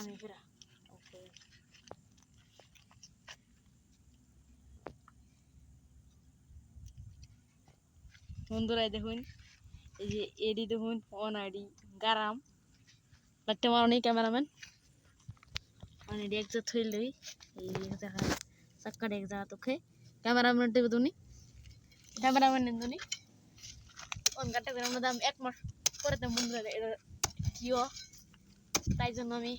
আমি ফেরা ওকে বন্ধুরা দেখুন এই যে এডি দেখুন অনাডি গারাম লাগতে মারনি ক্যামেরাম্যান অনাডি এক জাত হইল এই এক জায়গা চক্কর এক জায়গা তোকে ক্যামেরাম্যান টিভি দুনি ক্যামেরাম্যান দুনি অন কাটা করে আমরা দাম এক মাস পরে তো বন্ধুরা এটা কিও তাই জন্য আমি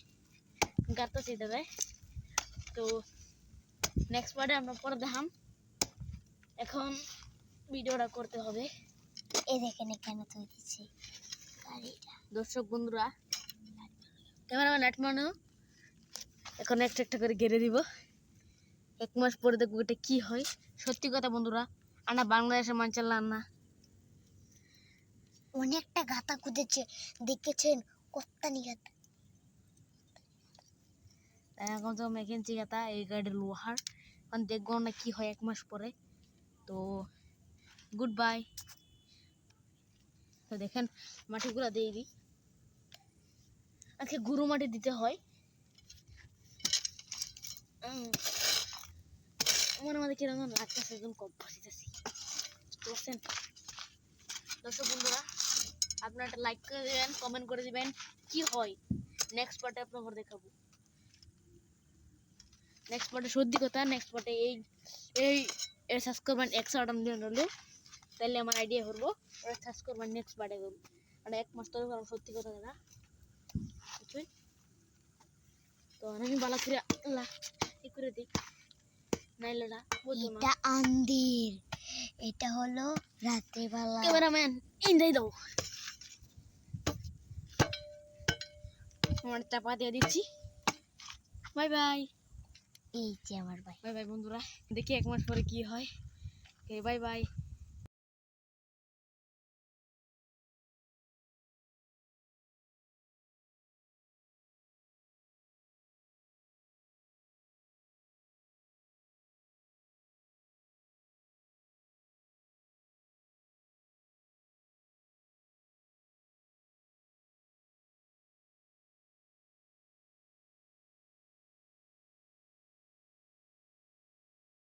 গাঁতো চেয়ে দেয় তো নেক্সট পার্টে আমরা পরে দেখাম এখন ভিডিওটা করতে হবে এই দেখেন এখানে তুই দিচ্ছি গাড়িটা দর্শক বন্ধুরা ক্যামেরাম্যান লাইট মানো এখন একটা একটা করে ঘিরে দিব এক মাস পরে দেখবো এটা কি হয় সত্যি কথা বন্ধুরা আমরা বাংলাদেশের মানচাল্লাম না অনেকটা গাতা খুঁজেছে দেখেছেন কত্তানি গাতা এখন তো মেকেন্সি গাতা এই গাড়ির লোহার এখন দেখবো না কি হয় এক মাস পরে তো গুড বাই তো দেখেন মাটিগুলো দিয়ে দিই আজকে গুঁড়ো মাটি দিতে হয় আমার আমাদের কিরকম লাগতেছে একদম কম বসিতেছি বুঝছেন দর্শক বন্ধুরা আপনারা একটা লাইক করে দেবেন কমেন্ট করে দিবেন কি হয় নেক্সট পার্টে আপনাদের দেখাবো নেক্সট পার্টে সত্যি কথা নেক্সট পার্টে এই এই এর সাবস্ক্রাইবার 100 দিন হলো তাহলে আমার আইডিয়া করবো ওরা সাবস্ক্রাইবার নেক্সট পার্টে করবো মানে এক মাস ধরে করবো সত্যি কথা দাদা বুঝছেন তো আমি ভালো করে ই করে দিই নাইলেটা বুঝছো না এটা আন্দির এটা হলো রাত্রিবেলা ক্যামেরাম্যান ইন্দাই দাও আমার চাপা দিয়ে দিচ্ছি বাই বাই এই যে আমার ভাই বাই বাই বন্ধুরা দেখি এক মাস পরে কি হয় বাই বাই